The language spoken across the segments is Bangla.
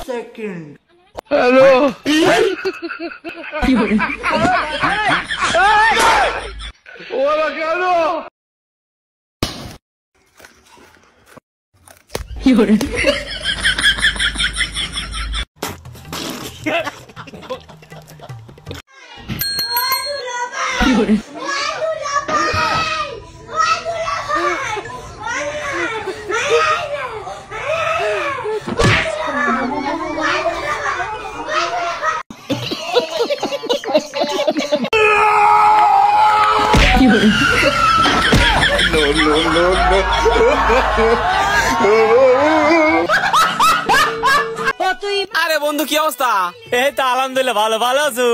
Second. Hello Hola, Carlos. Lloren. Lloren. আরে বন্ধু কি অবস্থা? এই তো আলহামদুলিল্লাহ ভালো। ভালো আছো?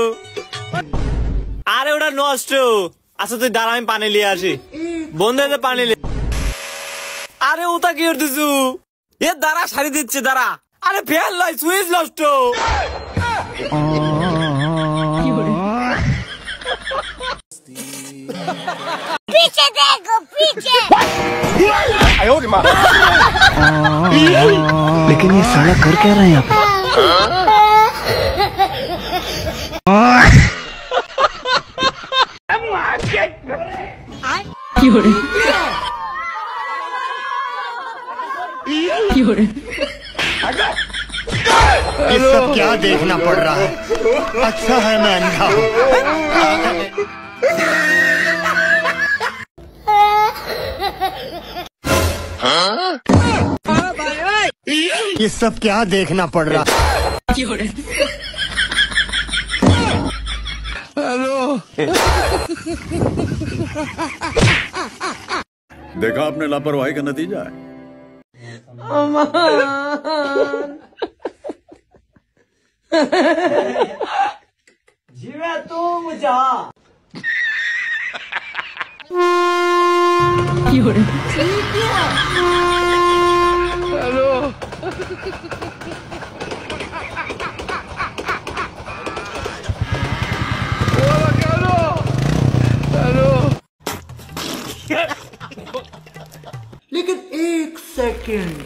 আরে ওটা নষ্ট। আচ্ছা তুই দাঁড়া, আমি পানি নিয়ে আসি। বন্ধু এসে পানি নিয়ে। আরে ওটা কি করতেছু? এ দাঁড়া, শাড়ি দিচ্ছে দাঁড়া। আরে ফেল লাই, সুইচ নষ্ট। पीछे देखो पीछे। लेकिन ये साला कर क्या रहा है यहाँ पे? ये सब क्या देखना पड़ रहा है? अच्छा है मैं अंधा हूँ। ये सब क्या देखना पड़ रहा है? हेलो देखा आपने लापरवाही का नतीजा है। जीवे तुम जा। Hello Hola, Carlos. हेलो लेकिन एक सेकंड।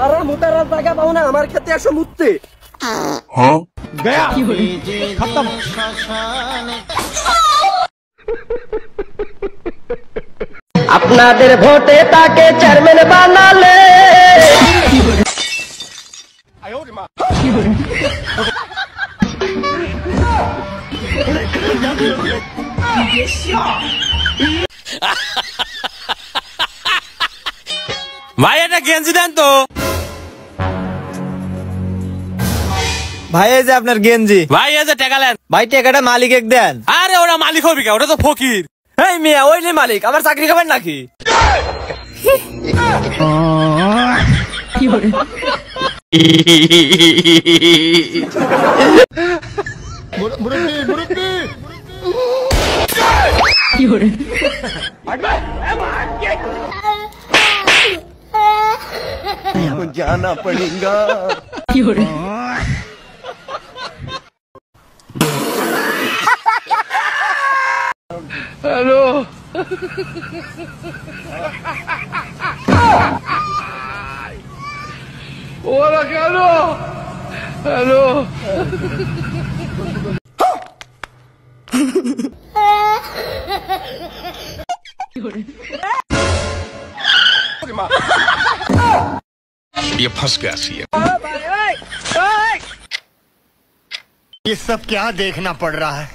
আরে মোটার জায়গা পাও না, আমার ক্ষেতে এসে মুততে। गया खत्म। আপনাদের ভোটে তাকে চেয়ারম্যান বানালে। ভাই এটা গেঞ্জি দেন তো। ভাই এই যে আপনার গেঞ্জি। ভাই এই যে টাকা নেন। ভাই টাকাটা মালিক এক দেন। আরে ওরা মালিক হবে কে? ওটা তো ফকির। এই মিয়া ওই নে মালিক, আমার চাকরি খাবেন নাকি? जाना पड़ेगा। Hello Hola, Carlos. हेलो ये फंस गया सी। ये सब क्या देखना पड़ रहा है?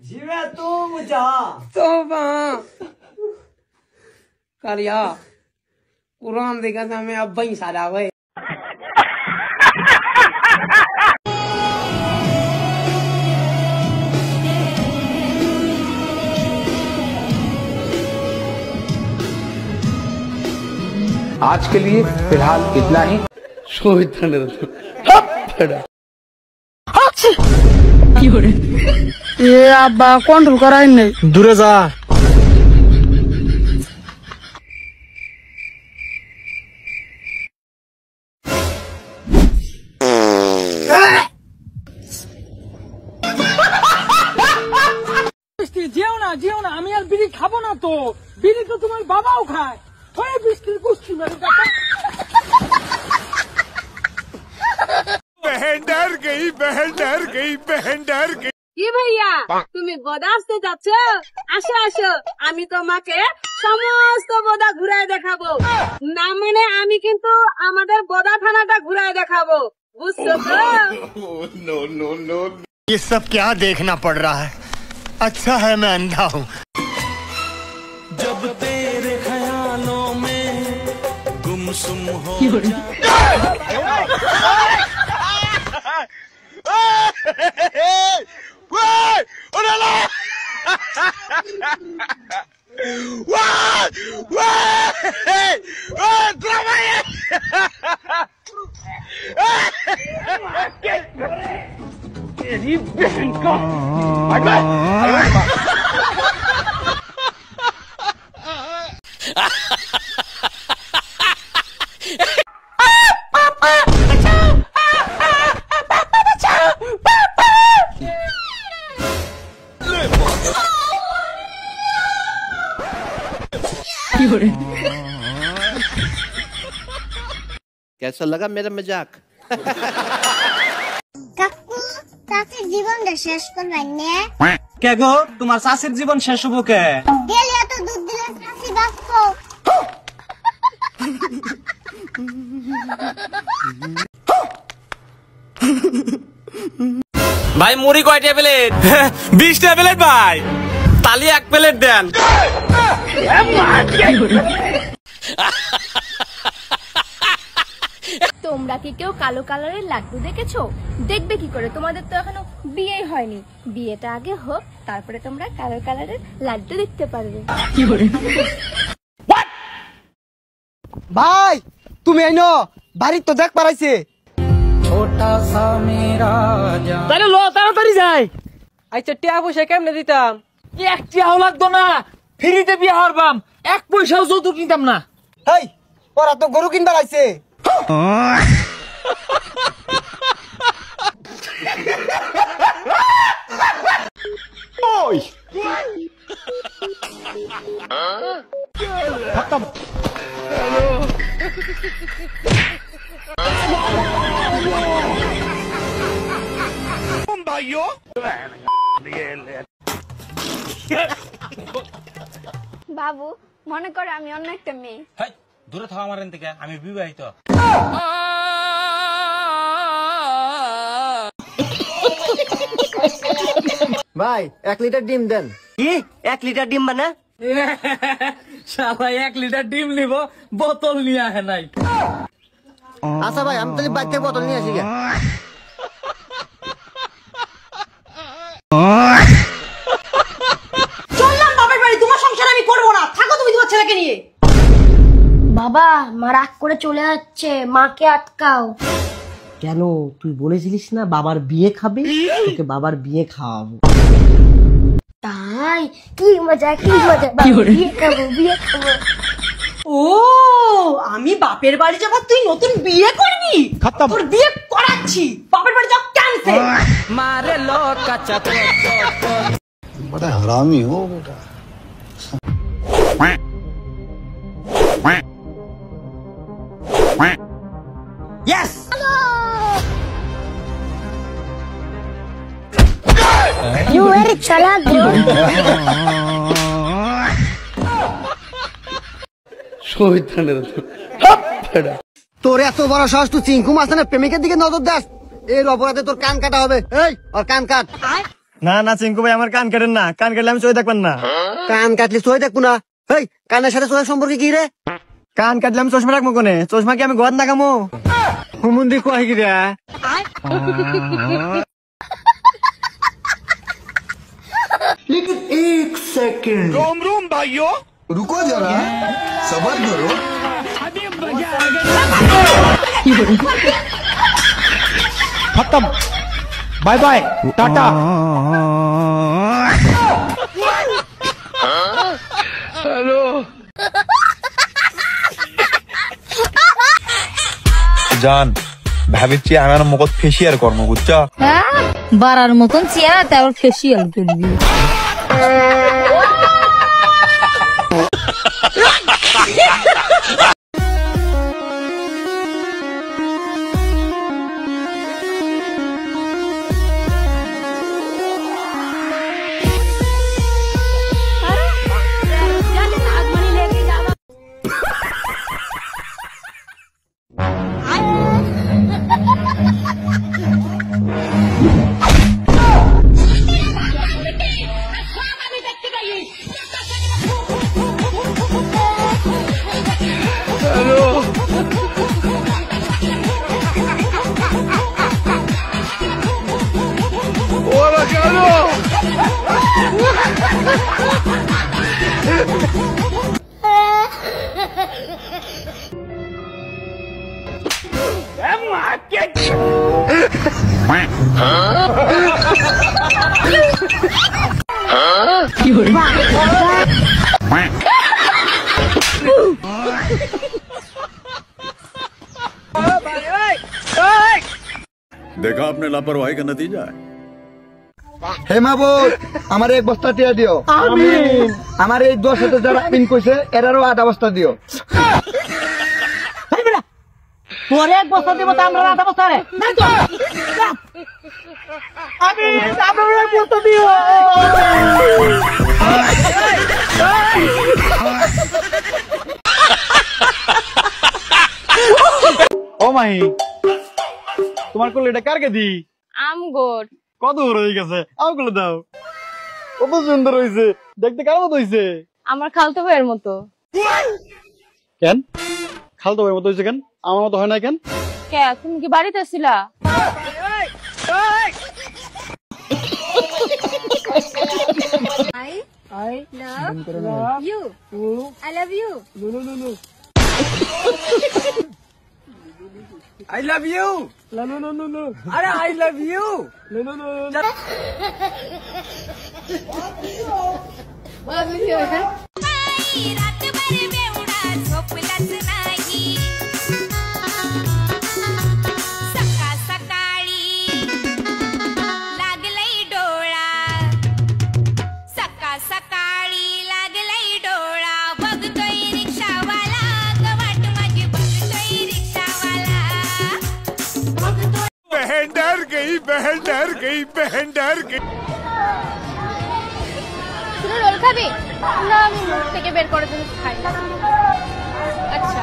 जीवे तुम जा। करिया कुरान देखा था मैं अब वही सारा हुए। आज के लिए फिलहाल इतना ही। শয়তানের এ আব্বা কন্ট্রোল করাই নেই দূরে যা যেও না আমি আর বিড়ি খাবো না তো বিড়ি তো তোমার বাবাও খায় ওই বৃষ্টির কুস্তি মেরে কি ভাইয়া তুমি বোদা আসতে যাচ্ছ? আসো আসো, আমি তোমাকে সমস্ত বোদা ঘুরায় দেখাবো। না মানে আমি কিন্তু আমাদের বোদা থানাটা ঘুরায় দেখাবো, বুঝছো তো? ये सब क्या देखना पड़ रहा है? अच्छा है मैं अंधा हूँ। जब तेरे ख्यालों में गुमसुम हो कैसा लगा मेरा मजाक? কাকু চাচির জীবনটা শেষ করবেন না? কে গো তোমার শাশুর জীবন শেষ হবো কে? ডেলি এত দুধ দিলে চাচি বাঁচবো। ভাই মুড়ি কয়টা প্লেট? 20টা প্লেট ভাই, তালি 1 প্লেট দেন। তোমরা কি কেউ কালো কালারের লাড্ডু দেখেছো? দেখবে কি করে, তোমাদের তো এখনো বিয়ে হয়নি। বিয়েটা আগে হোক, তারপরে তোমরা কালো কালারের লাড্ডু দেখতে পারবে। ভাই তুমি আইনো বাড়ি তো দেখ পারাইছে তাহলে লো তাড়াতাড়ি যাই। আচ্ছা টিয়া পয়সা কেমনে দিতাম? 1 টিয়াও লাগতো না, ফ্রিতে বিয়ে হরবাম, 1 পয়সাও যৌতুক নিতাম না। হেই ওরা তো গরু কিনবার আইছে। বাবু মনে করো আমি অন্য একটা মেয়ে। দূরে থাকা আমার থেকে, আমি বিবাহিত। ভাই 1 লিটার ডিম দেন। কি 1 লিটার ডিম মানে? শালা 1 লিটার ডিম নিব, বোতল নিয়ে আহে নাই। আচ্ছা ভাই আমি তাহলে বাইরে বোতল নিয়ে আসি। চললাম বাবার বাড়ি, তোমার সংসার আমি করবো না, থাকো তুমি তোমার ছেলেকে নিয়ে। বাবা মা রাগ করে চলে যাচ্ছে, মাকে আটকাও। কেন তুই বলেছিলিস না বাবার বিয়ে খাবে? তোকে বাবার বিয়ে খাওয়াবো। তাই কি মজা কি মজা, বিয়ে খাবো বিয়ে খাবো। ও আমি বাপের বাড়ি যাবো, তুই নতুন বিয়ে করবি? তোর বিয়ে করাচ্ছি, বাপের বাড়ি যাও ক্যান্সেল। মারে লোক কাচ্চা बड़ा हरामी हो बेटा। Yes You very chalak bro. শয়তানের তোর এত বড় সাহস, তুই চিঙ্কু মাস্তানের প্রেমিকের দিকে নজর দাস, এর অপরাধে তোর কান কাটা হবে। এই ওর কান কাট। না না চিঙ্কু ভাই, আমার কান কাটেন না, কান কাটলে আমি চোখে দেখবেন না। কান কাটলে চোখে দেখবো না? এই কানের সাথে চোখের সম্পর্কে কি রে? কান কাটলে আমি চশমা রাখবো কোনে? চশমা কি আমি ঘর না খামো? হুমুন্দি কয় কি রে? लेकिन 1 सेकंड। रोम रोम भाइयों, रुको जरा, सब्र करो। खत्म बाय बाय टाटा हेलो জান ভাবিছি আমার মুখত ফেসিয়াল করবো বুঝছো বাড়ার মতন চেহারা তারপর ফেসিয়াল করবি देखा आपने लापरवाही का नतीजा है हे माहबूब हमारे एक बस्ता टिया दियो आमीन हमारे एक 10,000 যারা আমিন কইছে এরারও 8 বস্তা দিও ভাই বেটা তোরে এক বস্তা দিব তো আমরা 8 বস্তা রে নাই তো আমিন আমরা এক বস্তা দিও ও মাহি তোমার কোলে এটা কারকে দি আমগোর কত বড় হয়ে গেছে আমগুলো দাও কত সুন্দর হইছে দেখতে কার মতো হইছে আমার খালতো ভাইয়ের মতো কেন খালতো ভাইয়ের মতো হইছে কেন আমার মতো হয় না কেন কে তুমি কি বাড়িতে ছিলা I love you. I love you. No. I love you. No. अरे I love you. No. बहन डर गई তুই রোল খাবি না আমি মুখ থেকে বের করে দিই খাই আচ্ছা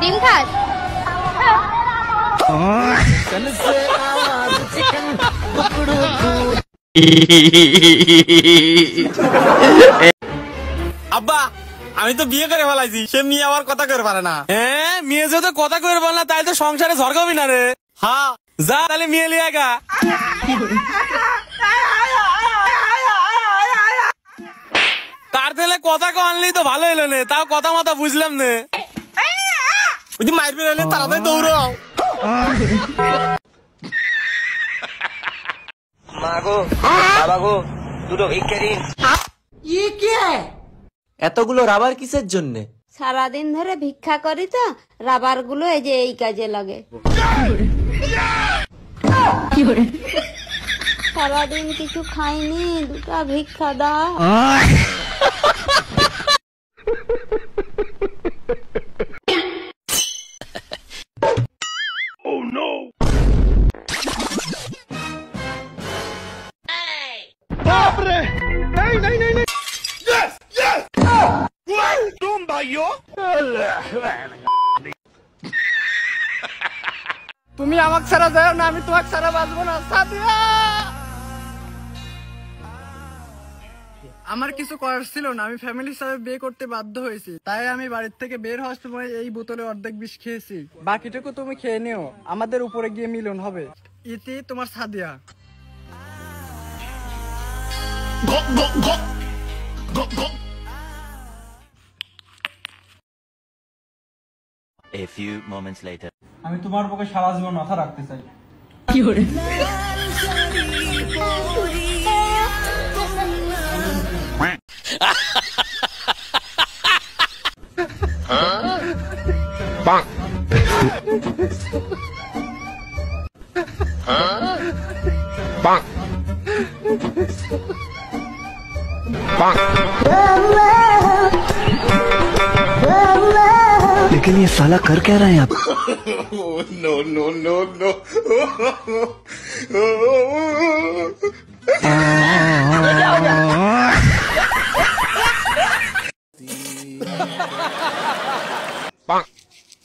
ডিম খাস আব্বা আমি তো বিয়ে করে ফেলাইছি সে মেয়ে আবার কথা করে পারে না হ্যাঁ মেয়ে যদি কথা করে বল না তাহলে তো সংসারে ঝড় হবি না রে হ্যাঁ যা তাহলে মেয়ে লিয়ে গা তার তাহলে কথা কো আনলি তো ভালো হইলো নে তাও কথা মতো বুঝলাম নে ওই যে মাইর বের হলে তাড়াতাড়ি দৌড়াও মাগো বাবাগো দুটো ভিক্ষে দিন এতগুলো রাবার কিসের জন্য সারাদিন ধরে ভিক্ষা করি তো রাবার গুলো এই যে এই কাজে লাগে সারাদিন কিছু খাইনি দুটা ভিক্ষা দাও Oh no! Abre! नहीं! Yes! तुम भाइयों তুমি আমাকে ছাড়া যাও না আমি তোমাকে ছাড়া বাঁচবো না সাদিয়া আমার কিছু করার ছিল না আমি ফ্যামিলি হিসাবে বিয়ে করতে বাধ্য হয়েছি তাই আমি বাড়ির থেকে বের হওয়ার সময় এই বোতলে অর্ধেক বিষ খেয়েছি বাকিটুকু তুমি খেয়ে নিও আমাদের উপরে গিয়ে মিলন হবে ইতি তোমার Sadia A few moments later. আমি তোমার বুকে সারা জীবন মাথা রাখতে চাই। কি করে? लेकिन ये साला कर क्या रहे हैं आप? नो नो नो नो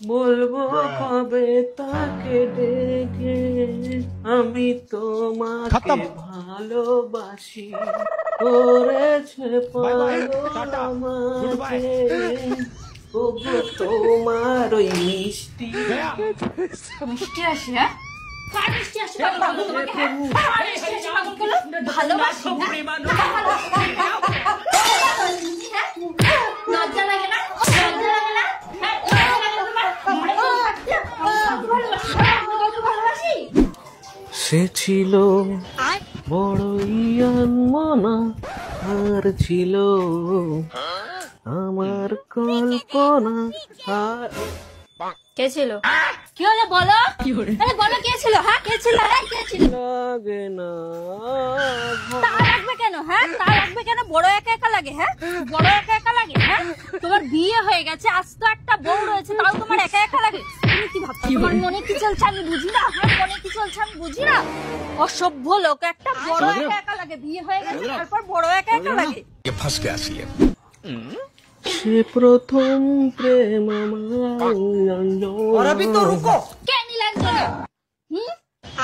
বলবো কবে তাকে দেখে আমি তোমাকে ভালোবাসি করেছে পাগল আমাকে ওগো তোমার ওই মিষ্টি মিষ্টি আসি, হ্যাঁ? কার মিষ্টি আসি পাগল করলো তোমাকে, হ্যাঁ? কার মিষ্টি আসি পাগল করলো? ভালোবাসি, হ্যাঁ? লজ্জা লাগে না? লজ্জা লাগে না? হ্যাঁ, লজ্জা লাগে তোমার? ভালোবাসি। সে ছিল বড়ই আনমনা আর ছিল আমার কল্পনা আর কে ছিল? কি হলো বলো? আরে বলো কে ছিল? হ্যাঁ কে ছিল? হ্যাঁ কে ছিল? লাগে না তা লাগবে কেন? হ্যাঁ তা লাগবে কেন? বড় একা একা লাগে, হ্যাঁ বড় একা একা লাগে, হ্যাঁ তোমার বিয়ে হয়ে গেছে, আজ তো একটা বউ রয়েছে, তাও তোমার একা একা লাগে। তুমি কি ভাবছো তোমার মনে কি চলছে আমি বুঝি না? হ্যাঁ মনে কি চলছে আমি বুঝি না? অসভ্য লোক একটা, বড় একা একা লাগে, বিয়ে হয়ে গেছে তারপর বড় একা একা লাগে। फंस गया सी সে প্রথম প্রেম আমার अभी तो रुको। কে নীলাঞ্জনা?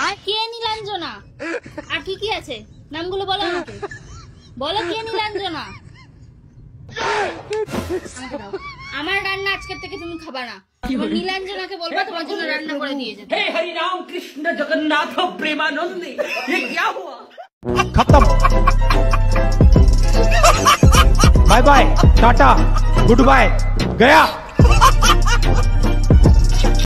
আর কে নীলাঞ্জনা? আর কি কি আছে নামগুলো বলো আমাকে, বলো কে নীলাঞ্জনা? আমার রান্না আজকের থেকে তুমি খাবা না, তোমার নীলাঞ্জনাকে বলবা তোমার জন্য রান্না করে দিয়ে যেতে। हे हरि राम कृष्ण जगन्नाथ प्रेमानंदी, ये क्या हुआ? खत्म। बाय बाय, टाटा, गुड बाय, गया।